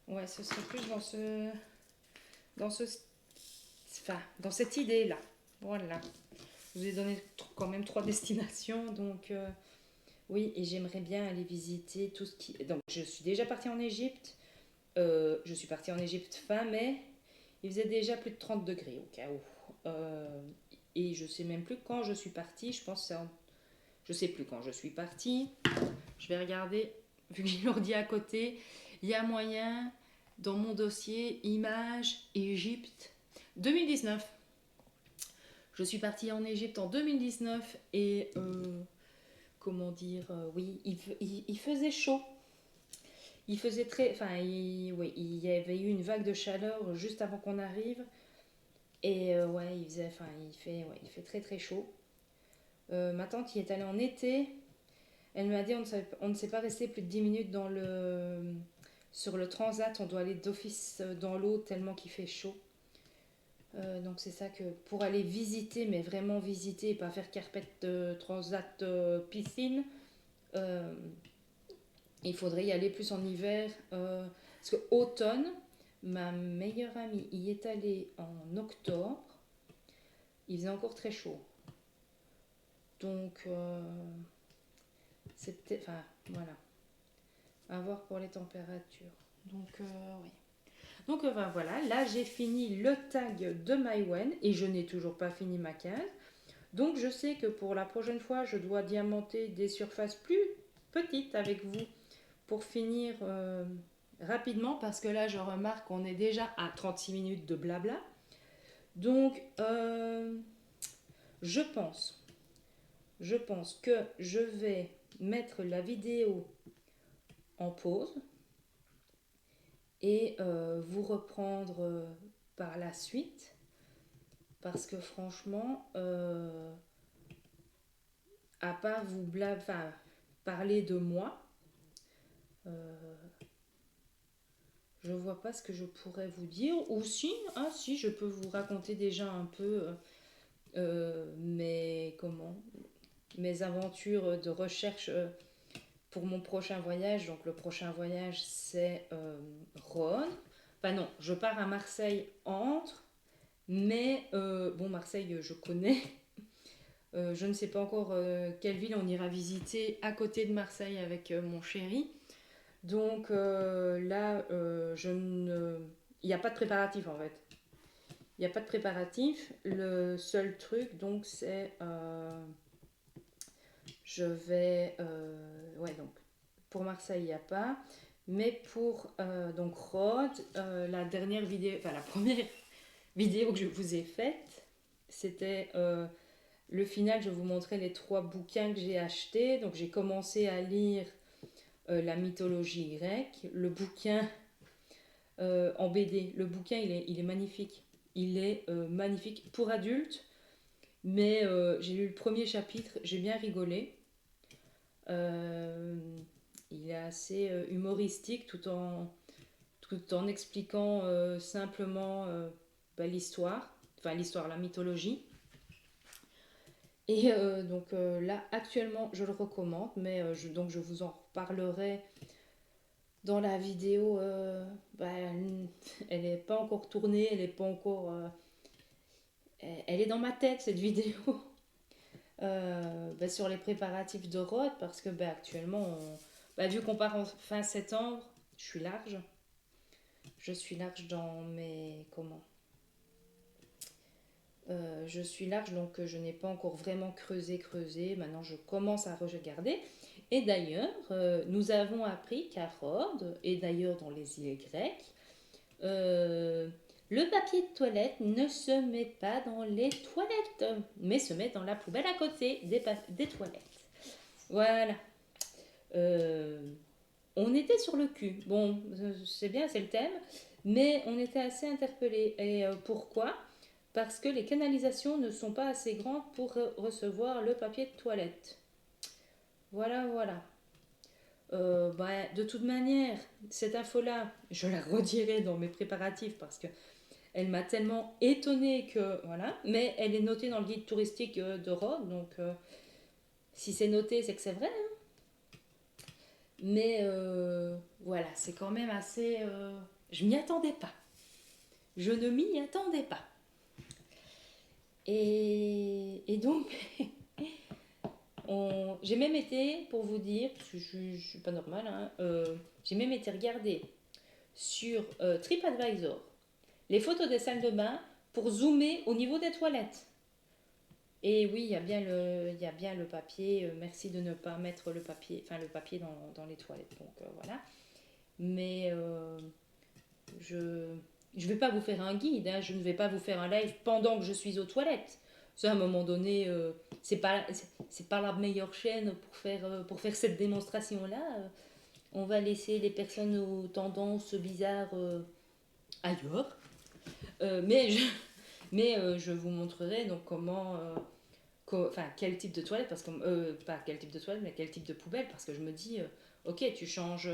Ouais, ce serait plus dans cette idée-là. Voilà. Je vous ai donné quand même 3 destinations, donc oui, et j'aimerais bien aller visiter tout ce qui. Donc, je suis déjà partie en Égypte. Je suis partie en Égypte fin mai. Il faisait déjà plus de 30 degrés au cas où. Et je sais même plus quand je suis partie. Je pense que je sais plus quand je suis partie. Je vais regarder, vu que j'ai l'ordi à côté. Il y a moyen, dans mon dossier, images, Égypte, 2019. Je suis partie en Égypte en 2019 et comment dire, oui, il faisait chaud. Il faisait très, enfin, oui, il y avait eu une vague de chaleur juste avant qu'on arrive. Et ouais, il faisait, enfin, ouais, il fait très très chaud. Ma tante y est allée en été. Elle m'a dit on ne sait pas rester plus de 10 minutes sur le transat. On doit aller d'office dans l'eau tellement qu'il fait chaud. Donc c'est ça que pour aller visiter, mais vraiment visiter et pas faire carpette transat piscine, euh, il faudrait y aller plus en hiver. Parce que automne, ma meilleure amie y est allée en octobre. Il faisait encore très chaud. Donc c'est peut-être, enfin voilà, à voir pour les températures. Donc oui. Donc ben, voilà, là j'ai fini le tag de Maïwen et je n'ai toujours pas fini ma case. Donc je sais que pour la prochaine fois, je dois diamanter des surfaces plus petites avec vous pour finir rapidement parce que là je remarque qu'on est déjà à 36 minutes de blabla. Donc je pense que je vais mettre la vidéo en pause et vous reprendre par la suite parce que franchement à part vous parler de moi, je vois pas ce que je pourrais vous dire. Ou si, si, je peux vous raconter déjà un peu mes aventures de recherche pour mon prochain voyage. Donc le prochain voyage c'est Rhodes. Enfin non, je pars à Marseille mais bon Marseille je connais. Je ne sais pas encore quelle ville on ira visiter à côté de Marseille avec mon chéri. Donc là, il n'y a pas de préparatif en fait. Il n'y a pas de préparatif. Le seul truc, donc, c'est je vais, ouais, donc pour Marseille, il n'y a pas. Mais pour donc Rhodes, la dernière vidéo, enfin la première vidéo que je vous ai faite, c'était le final. Je vous montrais les 3 bouquins que j'ai achetés. Donc j'ai commencé à lire la mythologie grecque, le bouquin en BD. Le bouquin, il est magnifique. Il est magnifique pour adultes, mais j'ai lu le premier chapitre, j'ai bien rigolé. Euh, il est assez humoristique tout en expliquant simplement l'histoire, la mythologie. Et donc là, actuellement, je le recommande, mais donc je vous en reparlerai dans la vidéo. Elle n'est pas encore tournée, elle est pas encore. Elle est dans ma tête cette vidéo sur les préparatifs de Rhodes parce que actuellement, vu qu'on part en fin septembre, je suis large. Je suis large dans mes. Comment je suis large, donc je n'ai pas encore vraiment creusé. Maintenant, je commence à regarder. Et d'ailleurs, nous avons appris qu'à Rhodes, et d'ailleurs dans les îles grecques, le papier de toilette ne se met pas dans les toilettes, mais se met dans la poubelle à côté des toilettes. Voilà. On était sur le cul. Bon, c'est bien, c'est le thème, mais on était assez interpellés. Et pourquoi ? Parce que les canalisations ne sont pas assez grandes pour recevoir le papier de toilette. Voilà, voilà. De toute manière, cette info-là, je la redirai dans mes préparatifs parce que elle m'a tellement étonnée que voilà. Mais elle est notée dans le guide touristique de Rhodes, donc si c'est noté, c'est que c'est vrai. Hein. Mais voilà, c'est quand même assez. Je m'y attendais pas. Je ne m'y attendais pas. Et donc, j'ai même été, pour vous dire, parce que je ne suis pas normale, hein, j'ai même été regarder sur TripAdvisor les photos des salles de bain pour zoomer au niveau des toilettes. Et oui, il y a bien le papier. Merci de ne pas mettre le papier dans les toilettes. Donc voilà. Mais je ne vais pas vous faire un guide. Hein, je ne vais pas vous faire un live pendant que je suis aux toilettes. Ça, à un moment donné, c'est pas la meilleure chaîne pour faire cette démonstration-là. On va laisser les personnes aux tendances bizarres ailleurs. Euh, mais je, mais je vous montrerai donc enfin, quel type de toilette, parce que, pas quel type de toilette, mais quel type de poubelle, parce que je me dis, ok, tu changes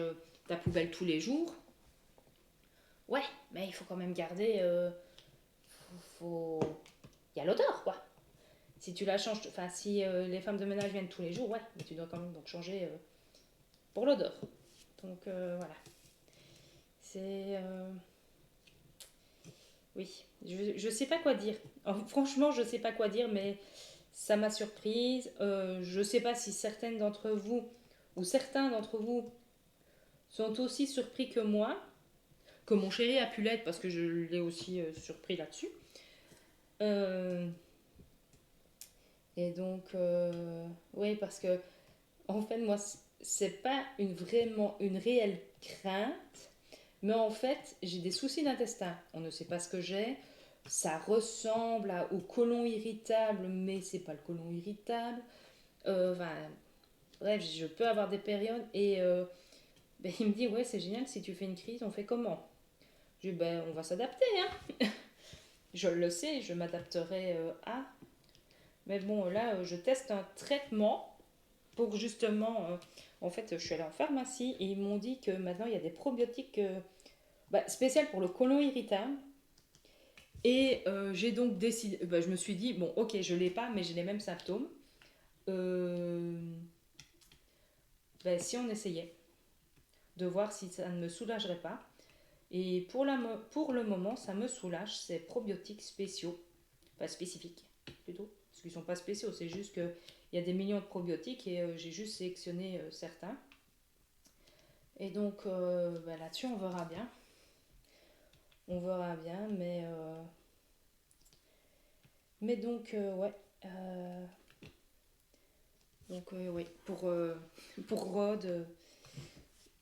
ta poubelle tous les jours, ouais, mais il faut quand même garder, faut... il y a l'odeur, quoi. Si tu la changes, enfin, si les femmes de ménage viennent tous les jours, ouais, mais tu dois quand même donc changer pour l'odeur. Donc voilà, c'est... oui, je sais pas quoi dire. Franchement, je sais pas quoi dire, mais ça m'a surprise. Je sais pas si certaines d'entre vous ou certains d'entre vous sont aussi surpris que moi, que mon chéri a pu l'être parce que je l'ai aussi surpris là-dessus. Euh, et donc, oui, parce que en fait, moi, c'est pas vraiment une réelle crainte, mais en fait, j'ai des soucis d'intestin. On ne sait pas ce que j'ai. Ça ressemble au côlon irritable, mais c'est pas le côlon irritable. Enfin, bref, je peux avoir des périodes et ben, il me dit ouais c'est génial si tu fais une crise on fait comment. Je dis ben on va s'adapter hein. Je le sais, je m'adapterai à. Mais bon là je teste un traitement pour justement en fait je suis allée en pharmacie et ils m'ont dit que maintenant il y a des probiotiques spéciales pour le côlon irritable. Et j'ai donc décidé, je me suis dit, bon ok je l'ai pas mais j'ai les mêmes symptômes. Euh, si on essayait de voir si ça ne me soulagerait pas. Et pour le moment, ça me soulage, c'est probiotiques spéciaux, enfin spécifiques plutôt, parce qu'ils ne sont pas spéciaux, c'est juste qu'il y a des millions de probiotiques et j'ai juste sélectionné certains. Et donc là-dessus, on verra bien. On verra bien, mais donc, ouais. Euh, donc, oui, pour Rod,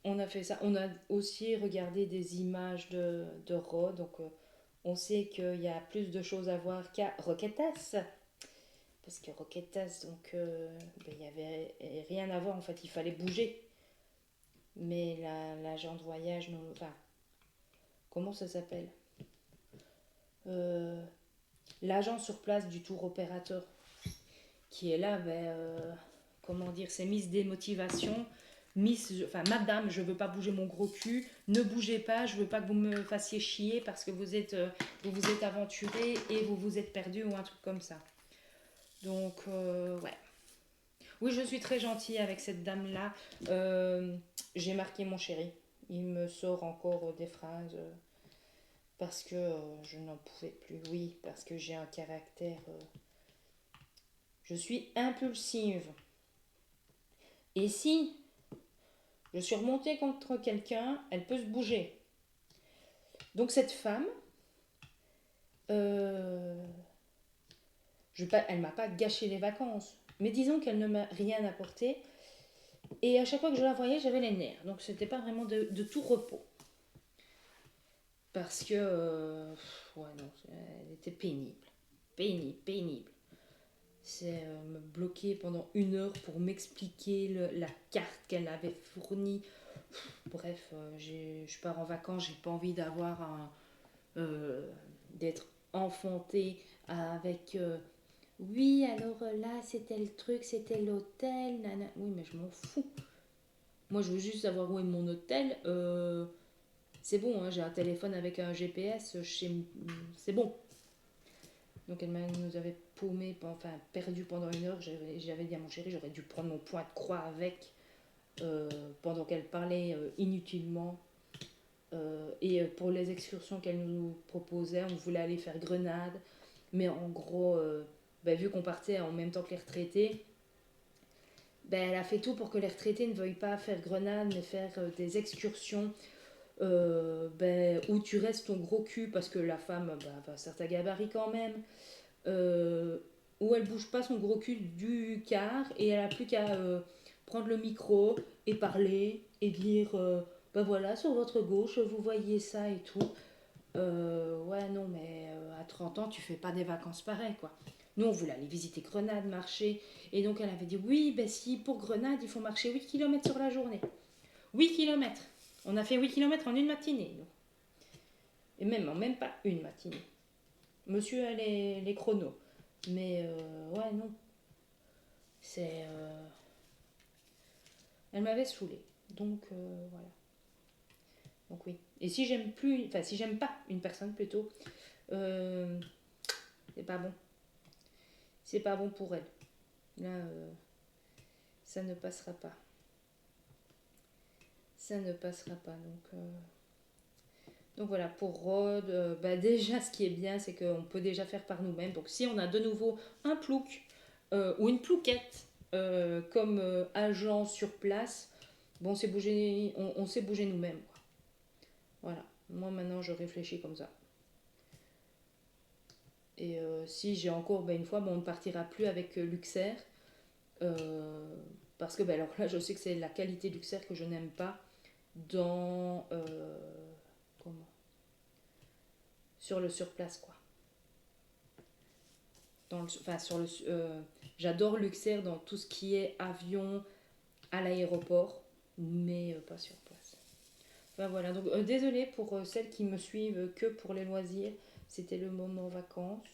on a fait ça. On a aussi regardé des images de Rod, donc on sait qu'il y a plus de choses à voir qu'à Roquetas. Parce que Roquetas, donc, il n'y avait rien à voir, en fait, il fallait bouger. Mais l'agent de voyage, enfin, comment ça s'appelle euh, L'agent sur place du tour opérateur qui est là, comment dire, c'est mise démotivation. Enfin, madame, je veux pas bouger mon gros cul, ne bougez pas, je veux pas que vous me fassiez chier parce que vous vous êtes aventuré et vous vous êtes perdu ou un truc comme ça. Donc, ouais. Oui, je suis très gentille avec cette dame-là. J'ai marqué mon chéri. Il me sort encore des phrases parce que je n'en pouvais plus. Oui, parce que j'ai un caractère. Je suis impulsive. Et si je suis remontée contre quelqu'un, elle peut se bouger. Donc cette femme, euh, elle m'a pas gâché les vacances. Mais disons qu'elle ne m'a rien apporté. Et à chaque fois que je la voyais, j'avais les nerfs. Donc c'était pas vraiment de tout repos. Parce que, ouais, non, elle était pénible. Pénible, pénible. C'est me bloquer pendant 1 heure pour m'expliquer la carte qu'elle avait fournie. Bref, je pars en vacances, j'ai pas envie d'être enfantée avec oui, alors là, c'était le truc, c'était l'hôtel, nana. Oui, mais je m'en fous. Moi, je veux juste savoir où est mon hôtel. C'est bon, hein, j'ai un téléphone avec un GPS, c'est bon. Donc nous avait paumé, enfin perdu pendant 1 heure. J'avais dit à mon chéri, j'aurais dû prendre mon point de croix avec pendant qu'elle parlait inutilement. Et pour les excursions qu'elle nous proposait, on voulait aller faire Grenade. Mais en gros, vu qu'on partait en même temps que les retraités, elle a fait tout pour que les retraités ne veuillent pas faire Grenade, mais faire des excursions où tu restes ton gros cul parce que la femme va à certains gabarits quand même, où elle bouge pas son gros cul du car et elle a plus qu'à prendre le micro et parler et dire voilà sur votre gauche vous voyez ça et tout. Ouais non mais à 30 ans tu fais pas des vacances pareilles quoi. Nous, on voulait aller visiter Grenade, marcher. Et donc, elle avait dit, oui, ben si, pour Grenade, il faut marcher 8 km sur la journée. 8 km. On a fait 8 km en une matinée. Nous. Et même pas une matinée. Monsieur a les chronos. Mais, ouais, non. C'est... Elle m'avait saoulée. Donc, voilà. Donc, oui. Et si j'aime plus... Enfin, si j'aime pas une personne, plutôt, c'est pas bon. C'est pas bon pour elle. Là, ça ne passera pas. Ça ne passera pas. Donc voilà, pour Rod, bah déjà ce qui est bien, c'est qu'on peut déjà faire par nous-mêmes. Donc si on a de nouveau un plouc ou une plouquette comme agent sur place, bon, on sait bouger nous-mêmes. Quoi. Voilà, moi maintenant je réfléchis comme ça. Et si j'ai encore une fois, on ne partira plus avec Luxer. Parce que alors là, je sais que c'est la qualité Luxer que je n'aime pas dans... comment sur le surplace, quoi. J'adore Luxair dans tout ce qui est avion à l'aéroport, mais pas sur place. Enfin voilà, donc désolée pour celles qui me suivent que pour les loisirs, c'était le moment vacances.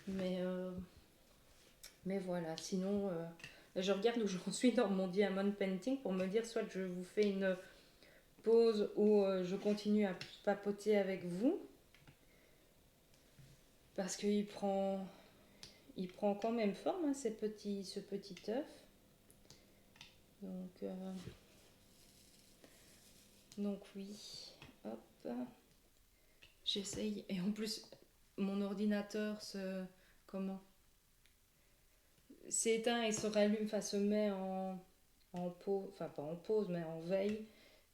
Mais voilà, sinon je regarde où j'en suis dans mon diamond painting pour me dire soit je vous fais une pause ou je continue à papoter avec vous. Parce qu'il prend quand même forme, hein, ce petit œuf. Donc oui, hop, j'essaye. Et en plus, mon ordinateur s'éteint et se rallume, enfin se met en pause, enfin pas en pause, mais en veille.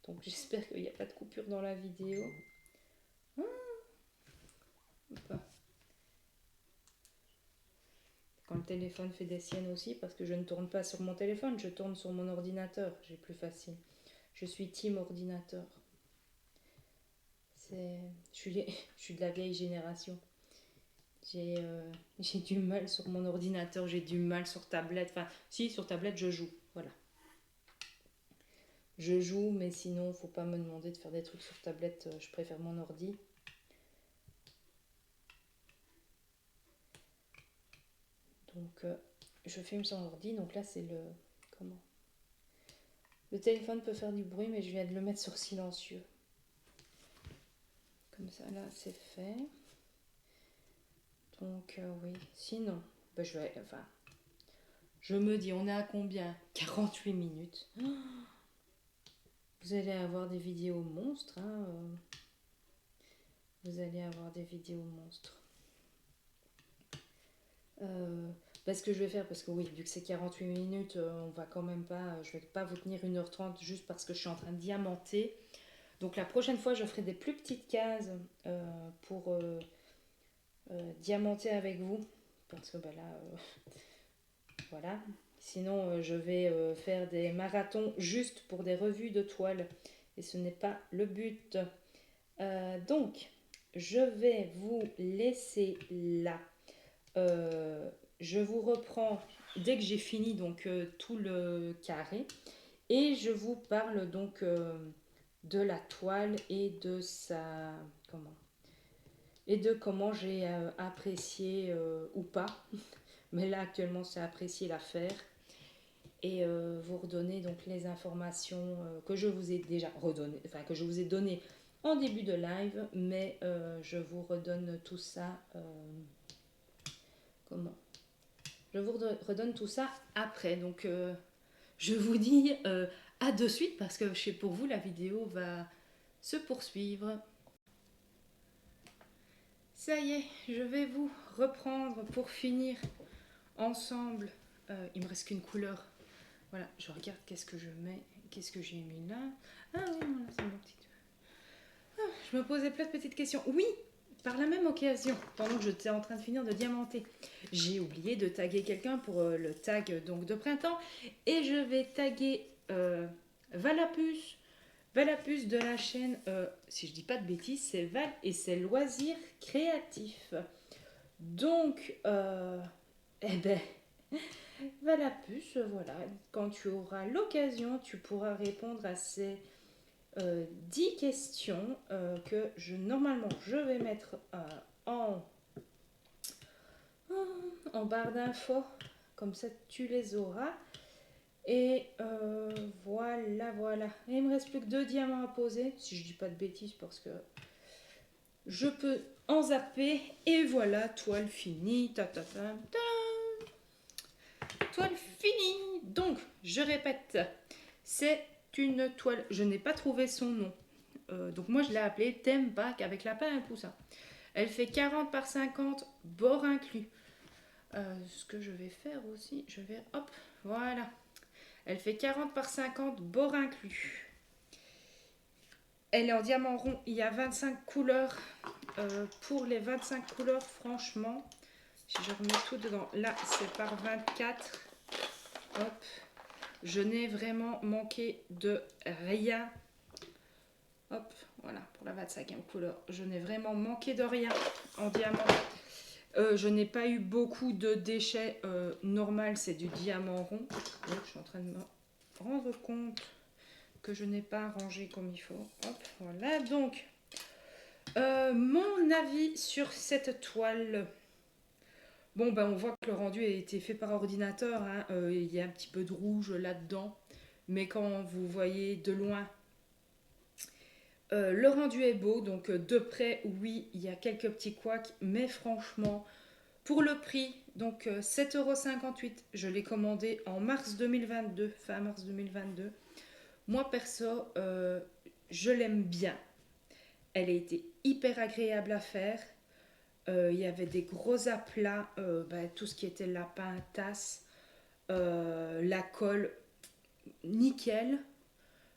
Donc j'espère qu'il n'y a pas de coupure dans la vidéo. Quand le téléphone fait des siennes aussi, parce que je ne tourne pas sur mon téléphone, je tourne sur mon ordinateur, j'ai plus facile. Je suis team ordinateur. Je suis de la vieille génération. J'ai du mal sur mon ordinateur, j'ai du mal sur tablette. Enfin, si, sur tablette, je joue. Voilà. Je joue, mais sinon, faut pas me demander de faire des trucs sur tablette. Je préfère mon ordi. Donc, je filme sur ordi. Donc là, c'est le... Comment ? Le téléphone peut faire du bruit, mais je viens de le mettre sur silencieux. Comme ça, là, c'est fait. Donc, oui. Sinon, je me dis, on est à combien ? 48 minutes. Vous allez avoir des vidéos monstres. Hein, vous allez avoir des vidéos monstres. Ce que je vais faire, parce que oui, vu que c'est 48 minutes, on va quand même pas, je vais pas vous tenir 1h30 juste parce que je suis en train de diamanter. Donc la prochaine fois, je ferai des plus petites cases pour diamanter avec vous. Parce que là, voilà. Sinon, je vais faire des marathons juste pour des revues de toile. Et ce n'est pas le but. Donc, je vais vous laisser là. Je vous reprends dès que j'ai fini donc tout le carré. Et je vous parle donc de la toile et de sa... Et de comment j'ai apprécié ou pas. Mais là, actuellement, c'est apprécier l'affaire. Et vous redonner donc les informations que je vous ai déjà redonnées, enfin que je vous ai données en début de live, mais je vous redonne tout ça. Je vous redonne tout ça après. Donc je vous dis à de suite parce que pour vous la vidéo va se poursuivre. Ça y est, je vais vous reprendre pour finir ensemble. Il me reste qu'une couleur. Voilà, je regarde qu'est-ce que je mets, qu'est-ce que j'ai mis là. Ah oui, voilà, c'est mon petit... je me posais plein de petites questions. Oui, par la même occasion, pendant que j'étais en train de finir de diamanter, j'ai oublié de taguer quelqu'un pour le tag donc de printemps. Et je vais taguer Valapus. Valapus de la chaîne, si je dis pas de bêtises, c'est Val et c'est Loisirs Créatifs. Donc, eh ben, va la puce, voilà. Quand tu auras l'occasion, tu pourras répondre à ces 10 questions que normalement je vais mettre en barre d'infos. Comme ça, tu les auras. Et voilà, voilà. Et il me reste plus que 2 diamants à poser, si je dis pas de bêtises, parce que je peux en zapper. Et voilà, toile finie. Ta, ta, ta, ta. Toile finie. Donc, je répète, c'est une toile. Je n'ai pas trouvé son nom. Donc moi, je l'ai appelée Thème Bac avec lapin et poussin. Elle fait 40 par 50, bord inclus. Ce que je vais faire aussi, je vais... Hop, voilà. Elle fait 40 par 50, bord inclus. Elle est en diamant rond, il y a 25 couleurs. Pour les 25 couleurs, franchement, si je remets tout dedans, là c'est par 24. Hop, je n'ai vraiment manqué de rien. Hop, voilà, pour la 25e couleur, je n'ai vraiment manqué de rien en diamant. Je n'ai pas eu beaucoup de déchets. Normal, c'est du diamant rond. Donc, je suis en train de me rendre compte que je n'ai pas rangé comme il faut. Hop, voilà. Donc, mon avis sur cette toile. Bon, ben, on voit que le rendu a été fait par ordinateur. Hein. Il y a un petit peu de rouge là-dedans. Mais quand vous voyez de loin, le rendu est beau. Donc, de près, oui, il y a quelques petits couacs. Mais franchement, pour le prix, donc 7,58 €, je l'ai commandé en mars 2022, fin mars 2022. Moi, perso, je l'aime bien. Elle a été hyper agréable à faire. Il y avait des gros aplats, tout ce qui était lapin, tasse, la colle, nickel.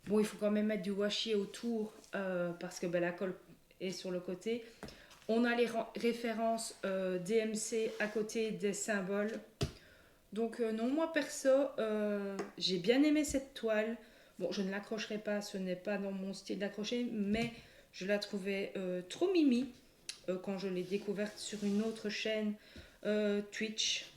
Bon, il faut quand même mettre du washi autour parce que la colle est sur le côté. On a les références DMC à côté des symboles. Donc non, moi perso, j'ai bien aimé cette toile. Bon, je ne l'accrocherai pas, ce n'est pas dans mon style d'accrocher, mais je la trouvais trop mimi quand je l'ai découverte sur une autre chaîne Twitch.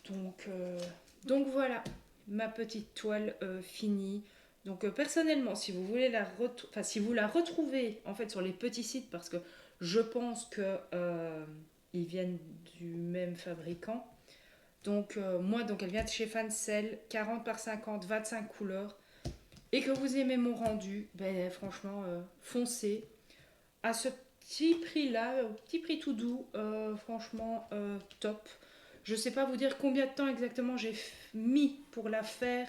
Donc voilà, ma petite toile finie. Donc personnellement, si vous voulez si vous la retrouvez en fait sur les petits sites, parce que je pense que ils viennent du même fabricant. Donc moi, donc elle vient de chez Fancel, 40 par 50, 25 couleurs. Et que vous aimez mon rendu, ben franchement, foncez. À ce petit prix-là, petit prix tout doux, franchement, top. Je sais pas vous dire combien de temps exactement j'ai mis pour la faire,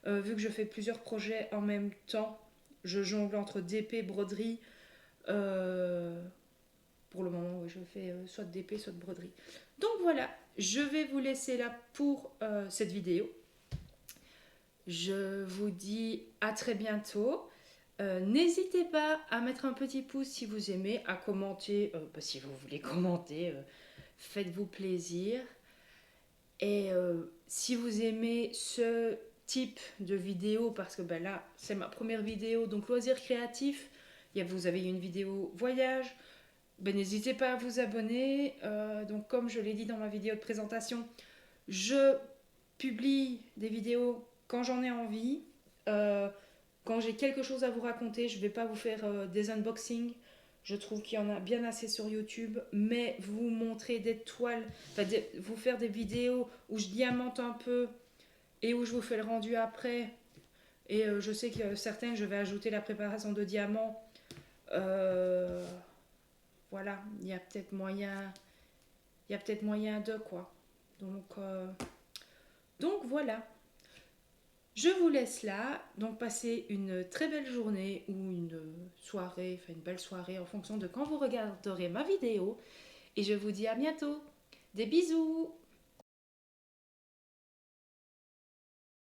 vu que je fais plusieurs projets en même temps. Je jongle entre DP, broderie. Pour le moment, oui, je fais soit de DP, soit de broderie. Donc voilà, je vais vous laisser là pour cette vidéo. Je vous dis à très bientôt. N'hésitez pas à mettre un petit pouce si vous aimez, à commenter, si vous voulez commenter, faites-vous plaisir. Et si vous aimez ce type de vidéo, parce que là, c'est ma première vidéo, donc loisirs créatifs, vous avez une vidéo voyage, n'hésitez pas à vous abonner. Donc comme je l'ai dit dans ma vidéo de présentation, je publie des vidéos quand j'en ai envie. Quand j'ai quelque chose à vous raconter, je ne vais pas vous faire des unboxings. Je trouve qu'il y en a bien assez sur YouTube, mais vous montrer des toiles, vous faire des vidéos où je diamante un peu et où je vous fais le rendu après. Et je sais que certaines, je vais ajouter la préparation de diamants. Voilà, il y a peut-être moyen de quoi. Donc voilà. Je vous laisse là, donc passez une très belle journée ou une soirée, une belle soirée en fonction de quand vous regarderez ma vidéo. Et je vous dis à bientôt. Des bisous!